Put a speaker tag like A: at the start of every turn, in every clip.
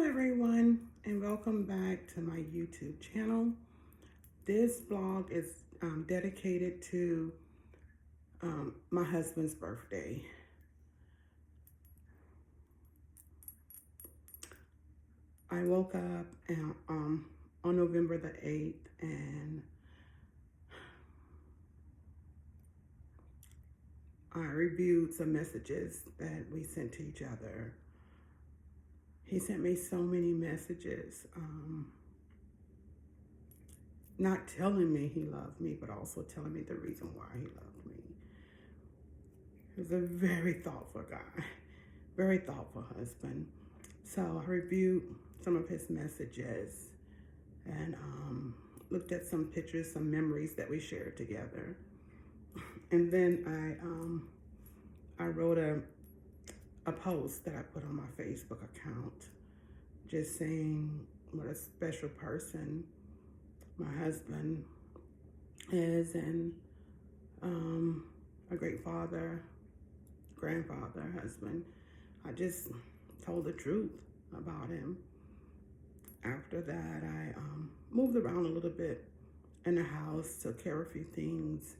A: everyone, and welcome back to my YouTube channel. This vlog is dedicated to my husband's birthday. I woke up on November the 8th, and I reviewed some messages that we sent to each other. He sent me so many messages, not telling me he loved me, but also telling me the reason why he loved me. He's a very thoughtful guy, very thoughtful husband. So I reviewed some of his messages and looked at some pictures, some memories that we shared together. And then I wrote a post that I put on my Facebook account, just saying what a special person my husband is, and a great father, grandfather, husband. I just told the truth about him. After that, I moved around a little bit in the house, took care of a few things,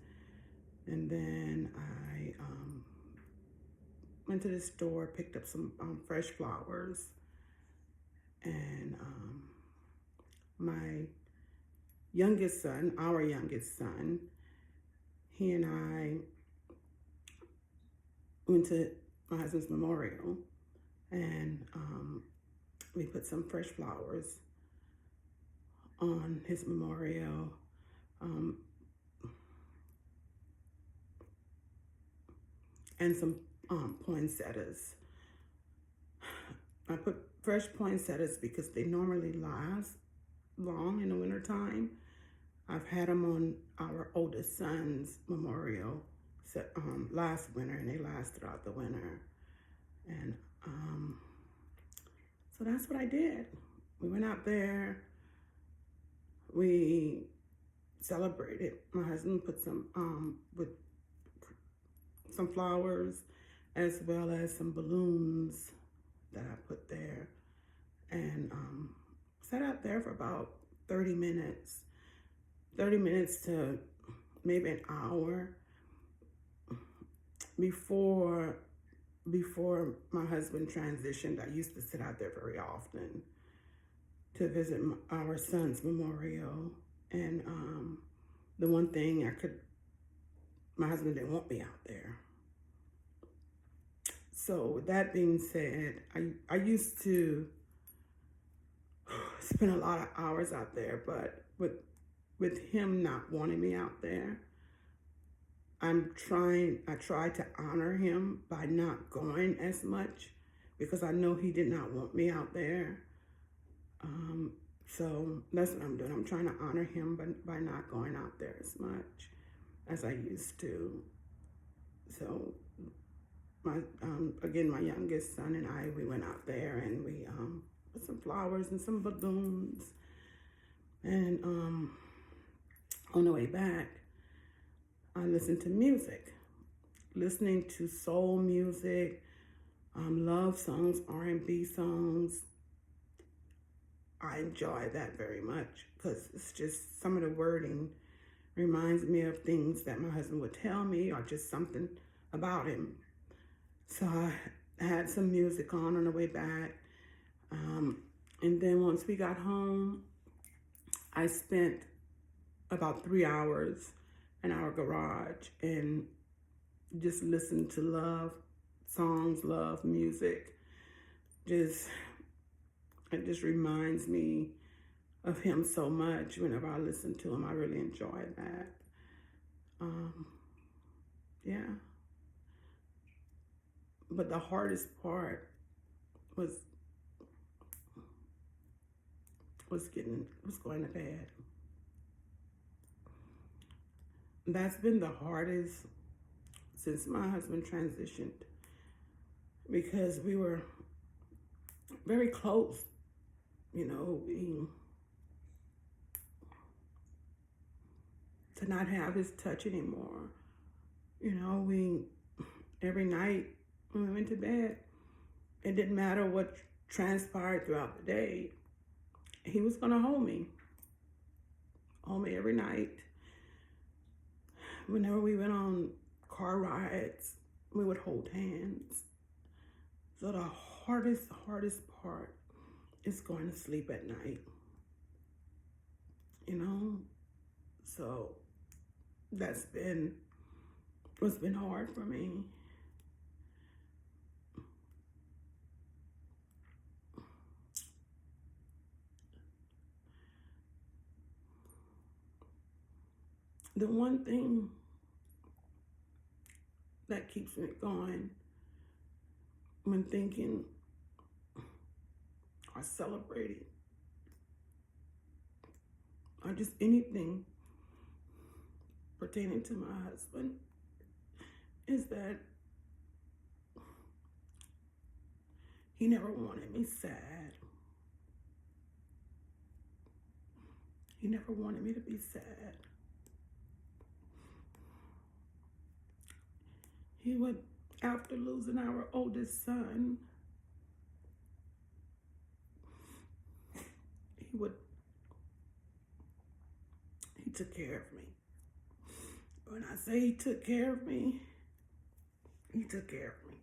A: and then I went to the store, picked up some fresh flowers, and my youngest son, our youngest son, he and I went to my husband's memorial, and we put some fresh flowers on his memorial. And some poinsettias. I put fresh poinsettias because they normally last long in the wintertime. I've had them on our oldest son's memorial last winter, and they last throughout the winter. And so that's what I did. We went out there, we celebrated. My husband put some with some flowers as well as some balloons that I put there, and sat out there for about 30 minutes to maybe an hour before my husband transitioned. I used to sit out there very often to visit our son's memorial, and the one thing my husband didn't want me out there. So with that being said, I used to spend a lot of hours out there, but with him not wanting me out there, I try to honor him by not going as much, because I know he did not want me out there. So that's what I'm doing. I'm trying to honor him by not going out there as much as I used to. So again, my youngest son and I, we went out there and we put some flowers and some balloons. And on the way back, I listened to music, listening to soul music, love songs, R&B songs. I enjoy that very much because it's just some of the wording reminds me of things that my husband would tell me, or just something about him. So I had some music on the way back. And then once we got home, I spent about 3 hours in our garage and just listened to love songs, love music. It just reminds me of him so much. Whenever I listen to him, I really enjoy that. Yeah. But the hardest part was going to bed. That's been the hardest since my husband transitioned, because we were very close. To not have his touch anymore. Every night when we went to bed, it didn't matter what transpired throughout the day, he was going to hold me every night. Whenever we went on car rides, we would hold hands. So the hardest part is going to sleep at night, you know? So that's been what's been hard for me. The one thing that keeps me going when thinking or celebrating or just anything pertaining to my husband is that he never wanted me sad. He never wanted me to be sad. He would, after losing our oldest son, he took care of me. When I say he took care of me, he took care of me.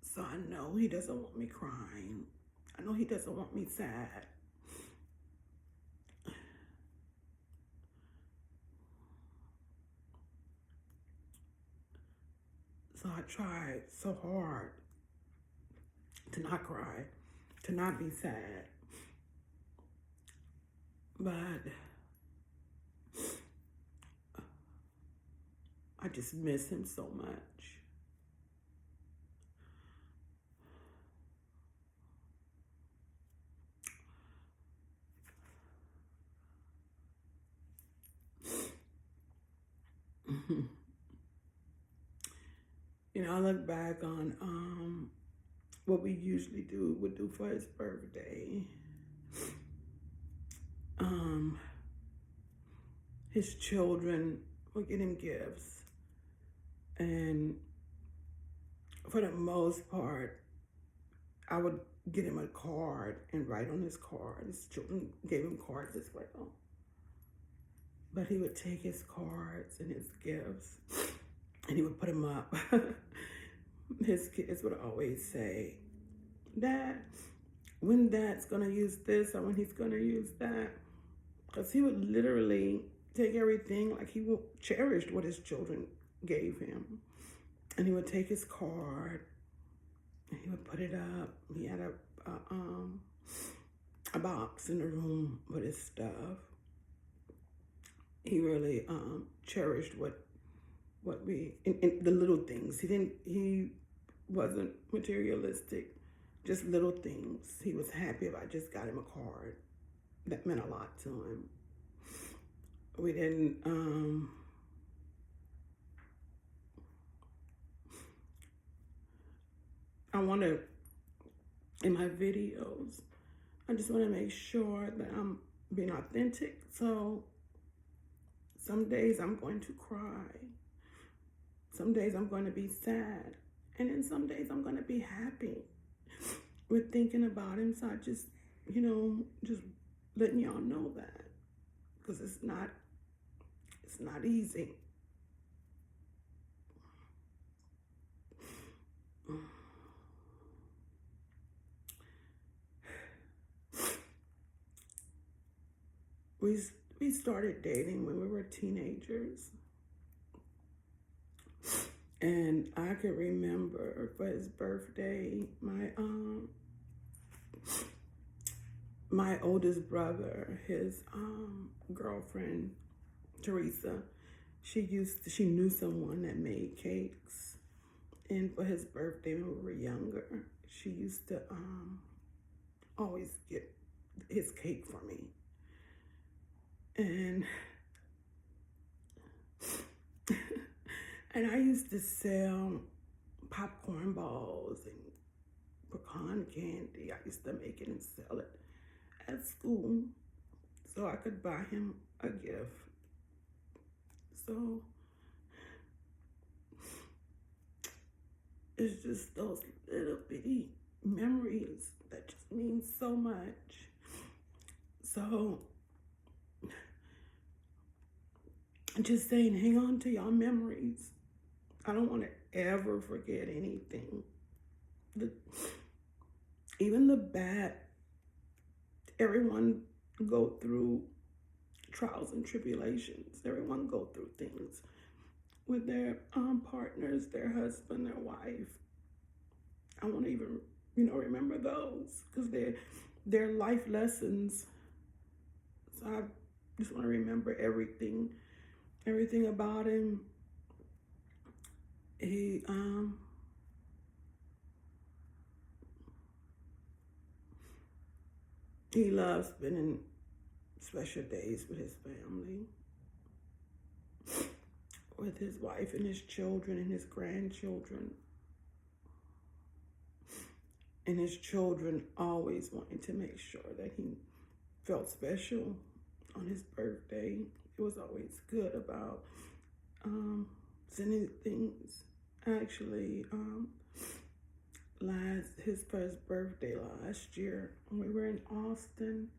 A: So I know he doesn't want me crying. I know he doesn't want me sad. So I tried so hard to not cry, to not be sad. But I just miss him so much. You know, I look back on what we usually would do for his birthday. His children would get him gifts. And for the most part, I would get him a card and write on his card. His children gave him cards as well. But he would take his cards and his gifts and he would put them up. His kids would always say, Dad, when Dad's gonna use this or when he's gonna use that. Because he would literally take everything, like he cherished what his children gave him. And he would take his card and he would put it up. He had a box in the room with his stuff. He really cherished what we, in the little things. He wasn't materialistic, just little things. He was happy if I just got him a card. That meant a lot to him. We didn't, I want to, in my videos, I just want to make sure that I'm being authentic. So some days I'm going to cry. Some days I'm going to be sad. And then some days I'm going to be happy with thinking about him. So I just, just letting y'all know that. Because it's not easy. We started dating when we were teenagers. And I could remember for his birthday, my oldest brother, his girlfriend, Teresa, she knew someone that made cakes. And for his birthday when we were younger, she used to always get his cake for me. And and I used to sell popcorn balls and pecan candy. I used to make it and sell it at school so I could buy him a gift. So It's just those little bitty memories that just mean so much. So I'm just saying, hang on to y'all memories. I don't want to ever forget anything. The, even the bad, everyone go through trials and tribulations. Everyone go through things with their partners, their husband, their wife. I want to even, remember those because they're life lessons. So I just want to remember everything about him. He loves spending special days with his family, with his wife and his children and his grandchildren. And his children always wanted to make sure that he felt special on his birthday. It was always good about sending things. Actually, his first birthday last year, we were in Austin,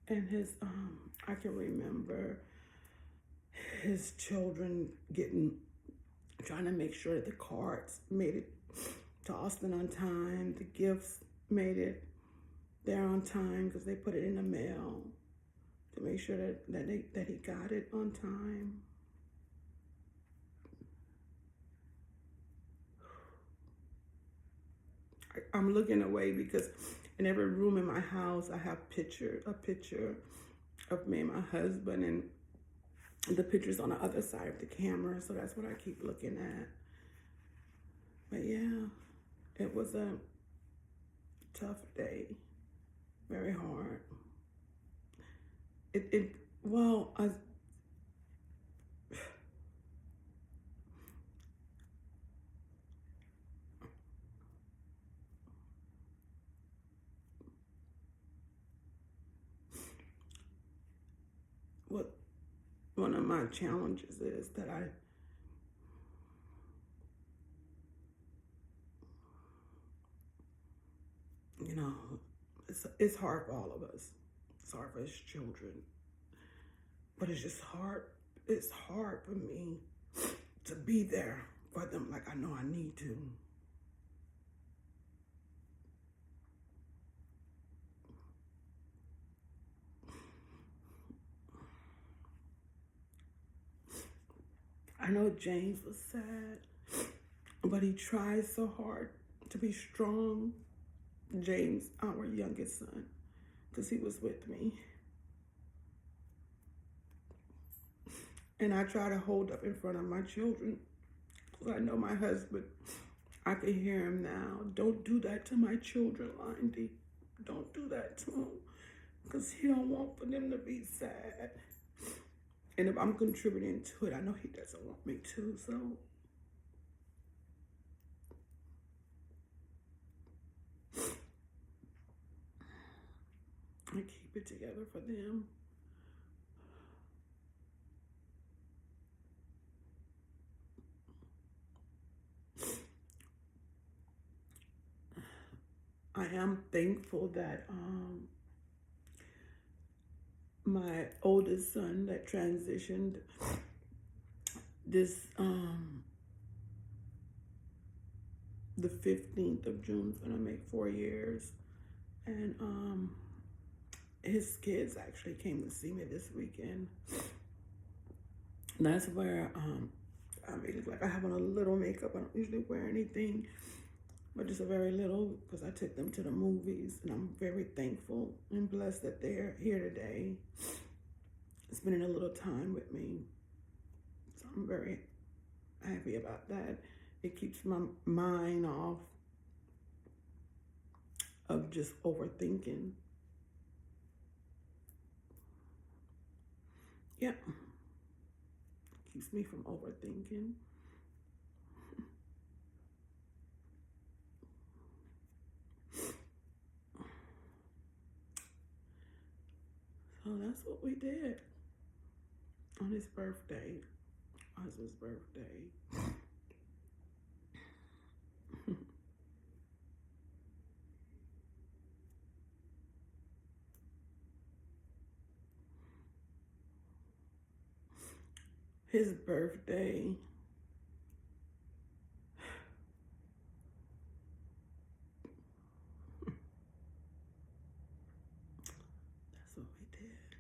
A: and I can remember his children trying to make sure that the cards made it to Austin on time, the gifts made it there on time because they put it in the mail to make sure that he got it on time. I'm looking away because in every room in my house I have a picture of me and my husband, and the picture's on the other side of the camera, so that's what I keep looking at. But yeah, it was a tough day, very hard. What one of my challenges is that it's hard for all of us. It's hard for his children, but it's just hard. It's hard for me to be there for them like I know I need to. I know James was sad, but he tried so hard to be strong. James, our youngest son, because he was with me. And I try to hold up in front of my children, because I know my husband, I can hear him now. Don't do that to my children, Lindy. Don't do that to him, because he don't want for them to be sad. And if I'm contributing to it, I know he doesn't want me to, so. I keep it together for them. I am thankful that my oldest son that transitioned this the 15th of June is gonna make 4 years, and his kids actually came to see me this weekend. And that's where I made it like I have on a little makeup. I don't usually wear anything, but just a very little, because I took them to the movies, and I'm very thankful and blessed that they're here today, spending a little time with me. So I'm very happy about that. It keeps my mind off of just overthinking. Yeah, keeps me from overthinking. So that's what we did on his birthday, husband's birthday. his birthday. That's what we did.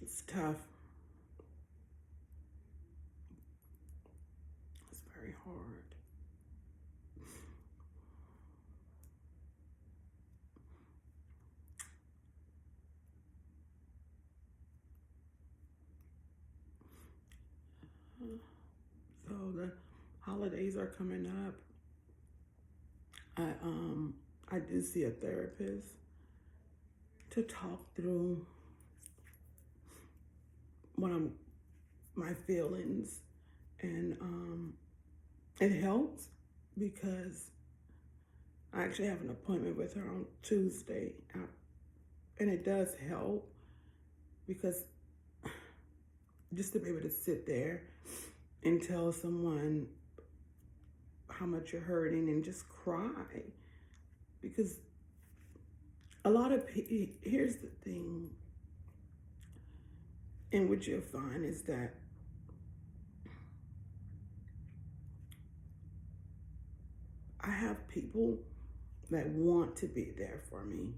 A: It's tough. It's very hard. So the holidays are coming up. I did see a therapist to talk through my feelings, and it helps because I actually have an appointment with her on Tuesday, and it does help because just to be able to sit there and tell someone how much you're hurting and just cry, because a lot of people, here's the thing, and what you'll find is that I have people that want to be there for me,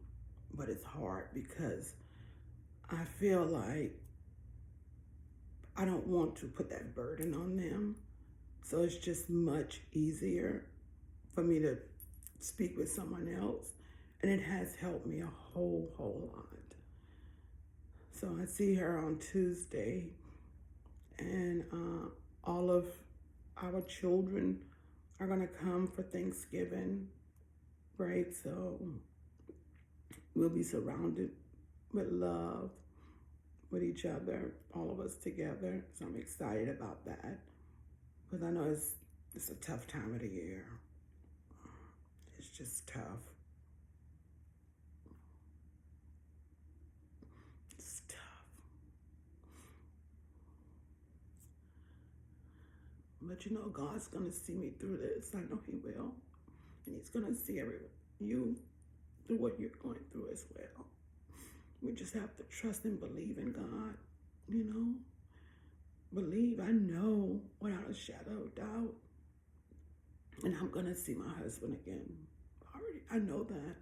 A: but it's hard because I feel like I don't want to put that burden on them. So it's just much easier for me to speak with someone else. And it has helped me a whole lot. So I see her on Tuesday, and all of our children are going to come for Thanksgiving break. So we'll be surrounded with love with each other, all of us together. So I'm excited about that because I know it's a tough time of the year. It's just tough. It's tough. But you know, God's gonna see me through this. I know He will, and He's gonna see you through what you're going through as well. We just have to trust and believe in God, you know? Believe, I know without a shadow of doubt. And I'm going to see my husband again. I know that.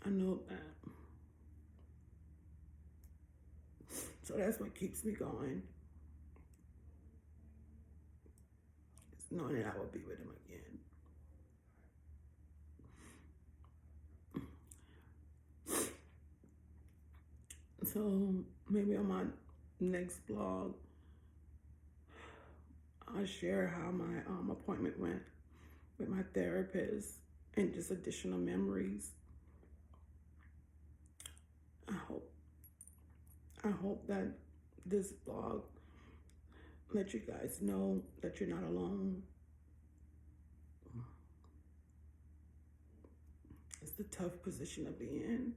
A: I know that. So that's what keeps me going. It's knowing that I will be with him again. So maybe on my next blog, I'll share how my appointment went with my therapist and just additional memories. I hope that this blog let you guys know that you're not alone. It's a tough position to be in,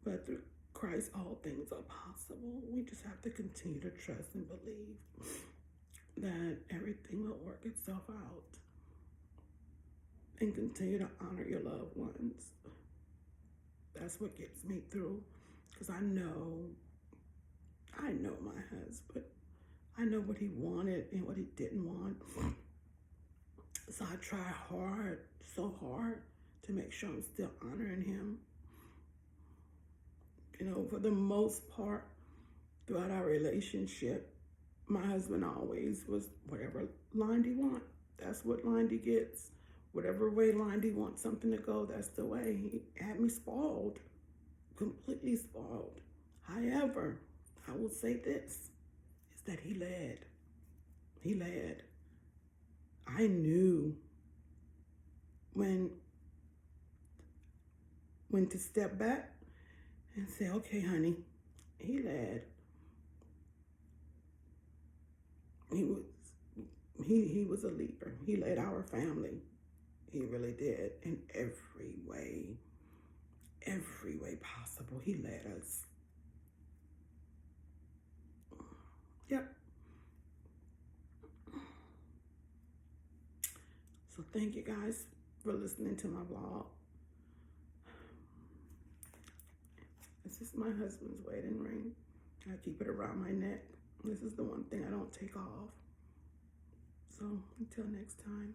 A: but through Christ, all things are possible. We just have to continue to trust and believe that everything will work itself out, and continue to honor your loved ones. That's what gets me through, because I know my husband. I know what he wanted and what he didn't want. So I try hard, so hard, to make sure I'm still honoring him. You know, for the most part, throughout our relationship, my husband always was whatever line he wants. That's what line he gets. Whatever way line he wants something to go, that's the way. He had me spoiled, completely spoiled. However, I will say this, is that he led. He led. I knew when to step back and say, okay, honey. He led. He was a leader. He led our family. He really did, in every way possible. He led us. Yep. So thank you guys for listening to my vlog. This is my husband's wedding ring. I keep it around my neck. This is the one thing I don't take off. So until next time.